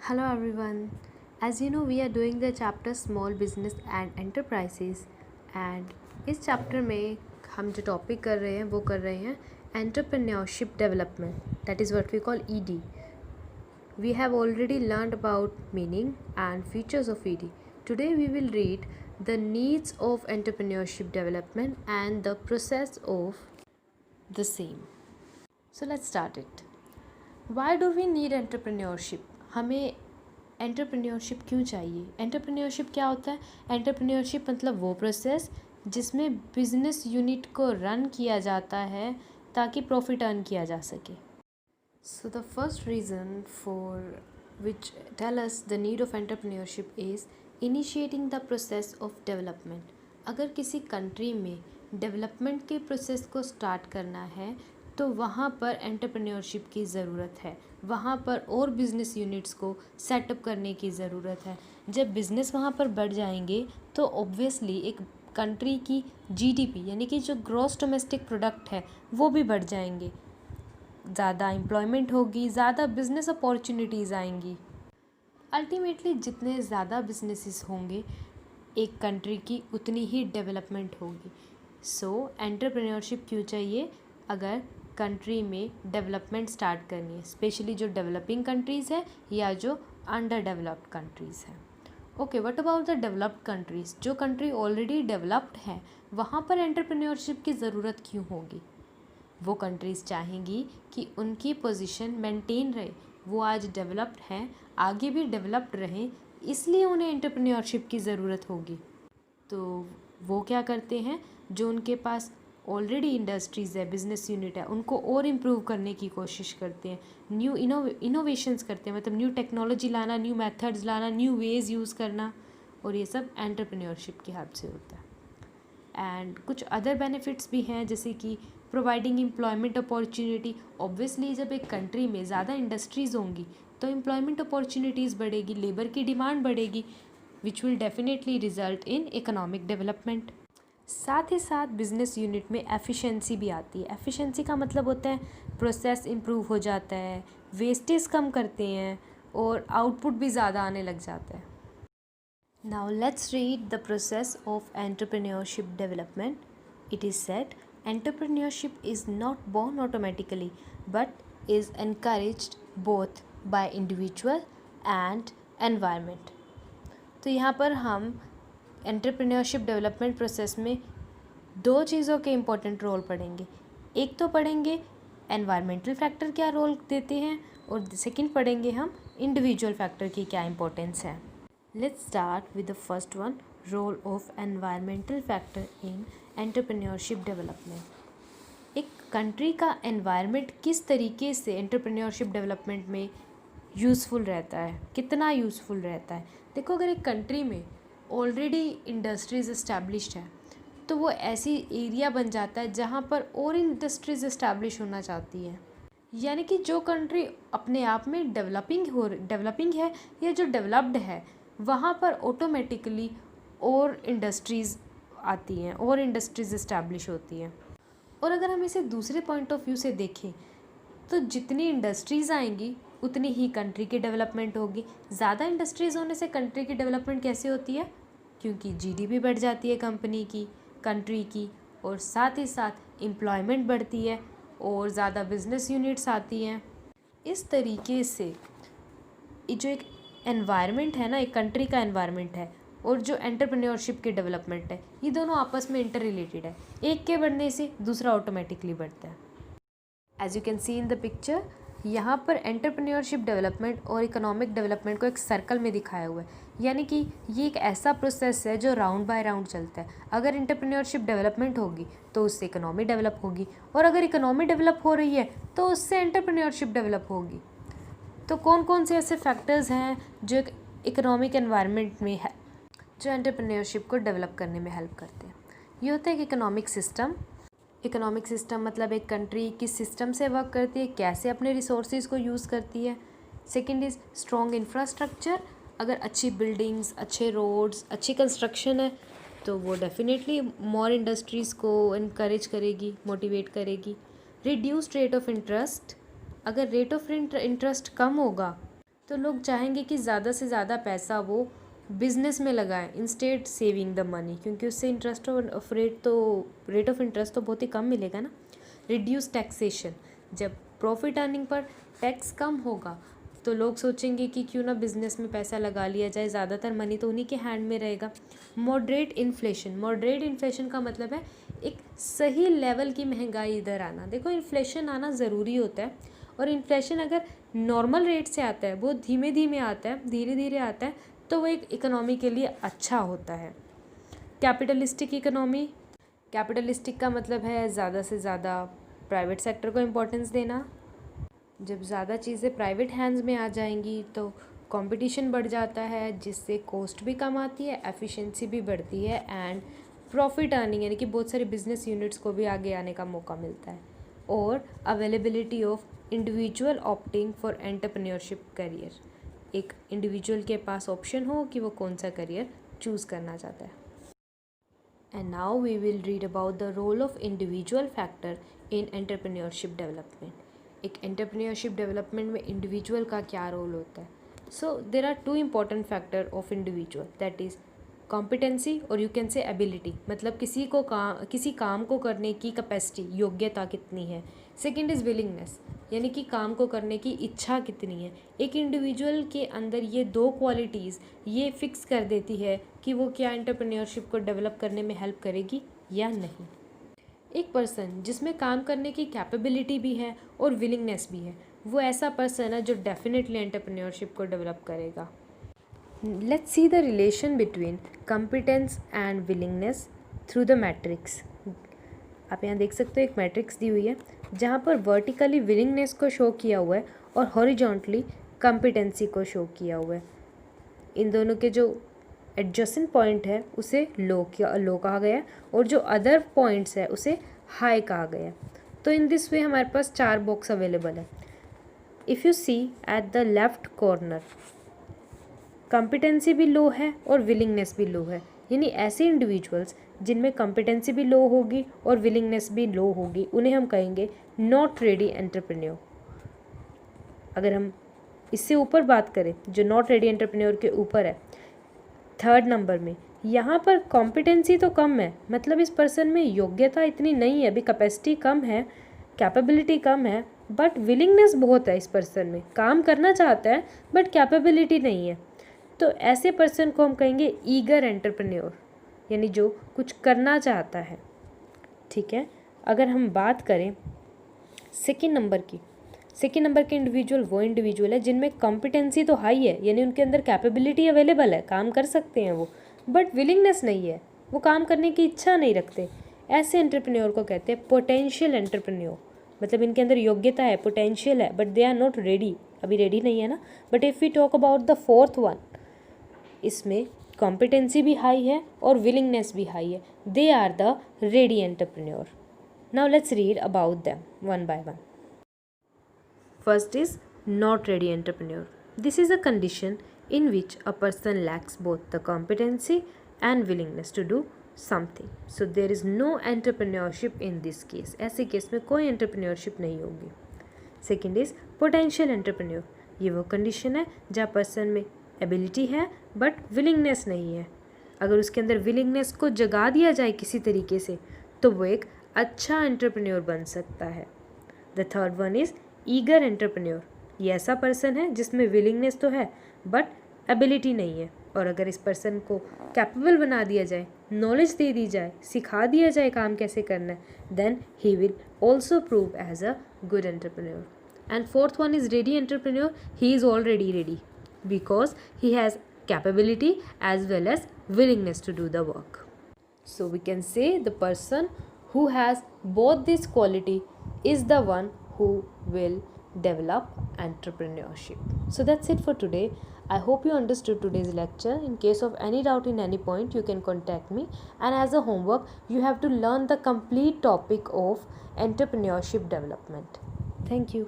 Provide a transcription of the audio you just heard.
Hello everyone. As you know, we are doing the chapter Small Business and Enterprises and इस chapter में हम जो topic कर रहे हैं वो कर रहे हैं Entrepreneurship Development, that is what we call ED. We have already learned about meaning and features of ED. Today we will read the needs of entrepreneurship development and the process of the same. So let's start it. Why do we need entrepreneurship? हमें entrepreneurship क्यों चाहिए? Entrepreneurship क्या होता है? Entrepreneurship मतलब वो process जिसमें business unit को रन किया जाता है ताकि प्रॉफिट अर्न किया जा सके. So the first reason for which tell us the need of entrepreneurship is initiating the process of development. अगर किसी कंट्री में डेवलपमेंट के प्रोसेस को स्टार्ट करना है तो वहाँ पर एंटरप्रेन्योरशिप की ज़रूरत है. वहाँ पर और बिज़नेस यूनिट्स को सेटअप करने की ज़रूरत है. जब बिज़नेस वहाँ पर बढ़ जाएंगे तो ऑब्वियसली एक कंट्री की जीडीपी यानी कि जो ग्रॉस डोमेस्टिक प्रोडक्ट है वो भी बढ़ जाएंगे. ज़्यादा एम्प्लॉयमेंट होगी, ज़्यादा बिज़नेस अपॉर्चुनिटीज़ आएंगी. अल्टीमेटली जितने ज़्यादा बिजनेसेस होंगे एक कंट्री की उतनी ही डेवलपमेंट होगी. सो एंटरप्रेन्योरशिप क्यों चाहिए? अगर कंट्री में डेवलपमेंट स्टार्ट करनी है, स्पेशली जो डेवलपिंग कंट्रीज़ है या जो अंडर डेवलप्ड कंट्रीज़ हैं. Okay, what about the developed countries? जो कंट्री ऑलरेडी डेवलप्ड है वहाँ पर एंटरप्रेन्योरशिप की ज़रूरत क्यों होगी? वो कंट्रीज़ चाहेंगी कि उनकी पोजीशन मेंटेन रहे. वो आज डेवलप्ड हैं, आगे भी डेवलप्ड रहें, इसलिए उन्हें एंटरप्रेन्योरशिप की ज़रूरत होगी. तो वो क्या करते हैं? जो उनके पास ऑलरेडी इंडस्ट्रीज़ है, बिजनेस यूनिट है, उनको और इम्प्रूव करने की कोशिश करते हैं. न्यू इनोवेशंस करते हैं, मतलब न्यू टेक्नोलॉजी लाना, न्यू मेथड्स लाना, न्यू वेज़ यूज़ करना, और ये सब एंटरप्रेन्योरशिप की हेल्प से होता है. एंड कुछ अदर बेनिफिट्स भी हैं जैसे कि प्रोवाइडिंग एम्प्लॉयमेंट अपॉर्चुनिटी. ऑब्वियसली जब एक कंट्री में ज़्यादा इंडस्ट्रीज़ होंगी तो एम्प्लॉयमेंट अपॉर्चुनिटीज़ बढ़ेगी, लेबर की डिमांड बढ़ेगी, which will definitely result in economic development. साथ ही साथ बिज़नेस यूनिट में एफिशिएंसी भी आती है. एफिशिएंसी का मतलब होता है प्रोसेस इम्प्रूव हो जाता है, वेस्टेज कम करते हैं और आउटपुट भी ज़्यादा आने लग जाता है. Now let's read the process of entrepreneurship development. It is said entrepreneurship is not born automatically but is encouraged both by individual and environment. तो यहाँ पर हम एंटरप्रेन्योरशिप डेवलपमेंट प्रोसेस में दो चीज़ों के इम्पोर्टेंट रोल पढ़ेंगे. एक तो पढ़ेंगे एनवायरमेंटल फैक्टर क्या रोल देते हैं, और सेकंड पढ़ेंगे हम इंडिविजुअल फैक्टर की क्या इम्पोर्टेंस है. Let's start with the first one, role of environmental factor in entrepreneurship development. एक कंट्री का एनवायरनमेंट किस तरीके से एंटरप्रेन्योरशिप डेवलपमेंट में यूज़फुल रहता है, कितना यूज़फुल रहता है. देखो, अगर एक कंट्री में ऑलरेडी इंडस्ट्रीज़ इस्टेब्लिश्ड है तो वो ऐसी एरिया बन जाता है जहाँ पर और इंडस्ट्रीज़ इस्टेब्लिश होना चाहती है. यानी कि जो कंट्री अपने आप में डेवलपिंग है या जो डेवलप्ड है वहाँ पर ऑटोमेटिकली और इंडस्ट्रीज़ आती हैं और इंडस्ट्रीज़ इस्टेब्लिश होती हैं. और अगर हम इसे दूसरे पॉइंट ऑफ व्यू से देखें तो जितनी इंडस्ट्रीज़ आएंगी उतनी ही कंट्री की डेवलपमेंट होगी. ज़्यादा इंडस्ट्रीज़ होने से कंट्री की डेवलपमेंट कैसे होती है? क्योंकि जीडीपी बढ़ जाती है कंट्री की, और साथ ही साथ एम्प्लॉयमेंट बढ़ती है और ज़्यादा बिजनेस यूनिट्स आती हैं. इस तरीके से ये जो एक एनवायरनमेंट है ना, एक कंट्री का एनवायरनमेंट है और जो एंटरप्रेन्योरशिप की डेवलपमेंट है, ये दोनों आपस में इंटर रिलेटेड है. एक के बढ़ने से दूसरा ऑटोमेटिकली बढ़ता है. As you can see in the picture, यहाँ पर एंटरप्रेन्योरशिप डेवलपमेंट और इकोनॉमिक डेवलपमेंट को एक सर्कल में दिखाया हुआ है. यानी कि ये एक ऐसा प्रोसेस है जो राउंड बाय राउंड चलता है. अगर एंटरप्रेन्योरशिप डेवलपमेंट होगी तो उससे इकोनॉमी डेवलप होगी, और अगर इकोनॉमी डेवलप हो रही है तो उससे एंटरप्रेन्योरशिप डेवलप होगी. तो कौन कौन से ऐसे फैक्टर्स हैं जो एक इकोनॉमिक एनवायरनमेंट में है जो एंटरप्रेन्योरशिप को डेवलप करने में हेल्प करते हैं? ये होता है कि इकोनॉमिक सिस्टम. इकोनॉमिक सिस्टम मतलब एक कंट्री किस सिस्टम से वर्क करती है, कैसे अपने रिसोर्सेज को यूज़ करती है. Second is strong infrastructure. अगर अच्छी बिल्डिंग्स, अच्छे रोड्स, अच्छी कंस्ट्रक्शन है तो वो डेफिनेटली मोर इंडस्ट्रीज़ को इनकरेज करेगी, मोटिवेट करेगी. Reduced rate of interest. अगर रेट ऑफ इंटरेस्ट कम होगा तो लोग चाहेंगे कि ज़्यादा से ज़्यादा पैसा वो बिज़नेस में लगाएं इंस्टेड सेविंग द मनी, क्योंकि उससे रेट ऑफ इंटरेस्ट तो बहुत ही कम मिलेगा ना। रिड्यूस टैक्सेशन, जब प्रॉफिट अर्निंग पर टैक्स कम होगा तो लोग सोचेंगे कि क्यों ना बिज़नेस में पैसा लगा लिया जाए, ज़्यादातर मनी तो उन्हीं के हैंड में रहेगा। मॉडरेट इन्फ्लेशन का मतलब है एक सही लेवल की महंगाई इधर आना। देखो, इन्फ्लेशन आना ज़रूरी होता है, और इन्फ्लेशन अगर नॉर्मल रेट से आता है, बहुत धीमे धीमे आता है, धीरे धीरे आता है, तो वो एक इकोनॉमी के लिए अच्छा होता है। कैपिटलिस्टिक इकोनॉमी, कैपिटलिस्टिक का मतलब है ज़्यादा से ज़्यादा प्राइवेट सेक्टर को इम्पोर्टेंस देना। जब ज़्यादा चीज़ें प्राइवेट हैंड्स में आ जाएंगी तो कंपटीशन बढ़ जाता है, जिससे कॉस्ट भी कम आती है, एफिशिएंसी भी बढ़ती है, एंड प्रॉफिट अर्निंग यानी कि बहुत सारे बिजनेस यूनिट्स को भी आगे आने का मौका मिलता है। और availability of individual opting for entrepreneurship career, एक इंडिविजुअल के पास ऑप्शन हो कि वो कौन सा करियर चूज़ करना चाहता है। And now we will read about the role of individual factor in entrepreneurship development. एक एंटरप्रेन्योरशिप डेवलपमेंट में इंडिविजुअल का क्या रोल होता है। So there are two important factor of individual, that is competency और यू कैन से एबिलिटी, मतलब किसी काम को करने की कैपेसिटी, योग्यता कितनी है। सेकेंड इज़ विलिंगनेस, यानी कि काम को करने की इच्छा कितनी है। एक इंडिविजुअल के अंदर ये दो क्वालिटीज़ ये फिक्स कर देती है कि वो क्या एंटरप्रेन्योरशिप को डेवलप करने में हेल्प करेगी या नहीं। एक पर्सन जिसमें काम करने की कैपेबिलिटी भी है और विलिंगनेस भी है, वो ऐसा पर्सन है जो डेफिनेटली एंटरप्रेन्योरशिप को डेवलप करेगा। Let's see the relation between competence and willingness through the matrix. आप यहाँ देख सकते हो एक मैट्रिक्स दी हुई है जहाँ पर वर्टिकली विलिंगनेस को शो किया हुआ है और हॉरिजॉन्टली कॉम्पिटेंसी को शो किया हुआ है। इन दोनों के जो एडजस्टेंट पॉइंट है उसे लो कहा गया है, और जो अदर पॉइंट्स है उसे हाई कहा गया है। तो इन दिस वे हमारे पास 4 बॉक्स अवेलेबल है। If you see at the left corner, competency भी लो है और विलिंगनेस भी लो है, यानी ऐसे इंडिविजुअल्स जिनमें कॉम्पिटेंसी भी लो होगी और विलिंगनेस भी लो होगी, उन्हें हम कहेंगे नॉट रेडी एंटरप्रेन्योर। अगर हम इससे ऊपर बात करें, जो नॉट रेडी एंटरप्रेन्योर के ऊपर है, 3rd नंबर में, यहाँ पर कॉम्पिटेंसी तो कम है, मतलब इस पर्सन में योग्यता इतनी नहीं है, अभी कैपेसिटी कम है, कैपेबिलिटी कम है, बट विलिंगनेस बहुत है इस पर्सन में, काम करना चाहता है बट कैपेबिलिटी नहीं है। तो ऐसे पर्सन को हम कहेंगे ईगर एंटरप्रेन्योर, यानी जो कुछ करना चाहता है। ठीक है, अगर हम बात करें सेकेंड नंबर के इंडिविजुअल, वो इंडिविजुअल है जिनमें कॉम्पिटेंसी तो हाई है, यानी उनके अंदर कैपेबिलिटी अवेलेबल है, काम कर सकते हैं वो, बट विलिंगनेस नहीं है, वो काम करने की इच्छा नहीं रखते। ऐसे एंटरप्रेन्योर को कहते हैं पोटेंशियल एंटरप्रेन्योर, मतलब इनके अंदर योग्यता है, पोटेंशियल है, but they are not ready, अभी रेडी नहीं है ना। But if we talk about the 4th one, इसमें कॉम्पिटेंसी भी हाई है और विलिंगनेस भी हाई है, they are the ready entrepreneur. Now let's read about them one by one. First is not ready entrepreneur. This is a condition in which a person lacks both the competency and willingness to do something. So there is no entrepreneurship in this case. ऐसे case में कोई entrepreneurship नहीं होगी। Second is potential entrepreneur. ये वो condition है जहाँ person में ability है but willingness नहीं है। अगर उसके अंदर willingness को जगा दिया जाए किसी तरीके से तो वो एक अच्छा entrepreneur बन सकता है। The third one is eager entrepreneur. ये ऐसा पर्सन है जिसमें विलिंगनेस तो है बट एबिलिटी नहीं है, और अगर इस पर्सन को कैपेबल बना दिया जाए, नॉलेज दे दी जाए, सिखा दिया जाए काम कैसे करना है, then he will also prove as a good entrepreneur. And 4th one is ready entrepreneur. He is already ready because he has capability as well as willingness to do the work. So we can say the person who has both this quality is the one who will develop entrepreneurship. So that's it for today. I hope you understood today's lecture. In case of any doubt in any point, you can contact me, and as a homework you have to learn the complete topic of entrepreneurship development. Thank you.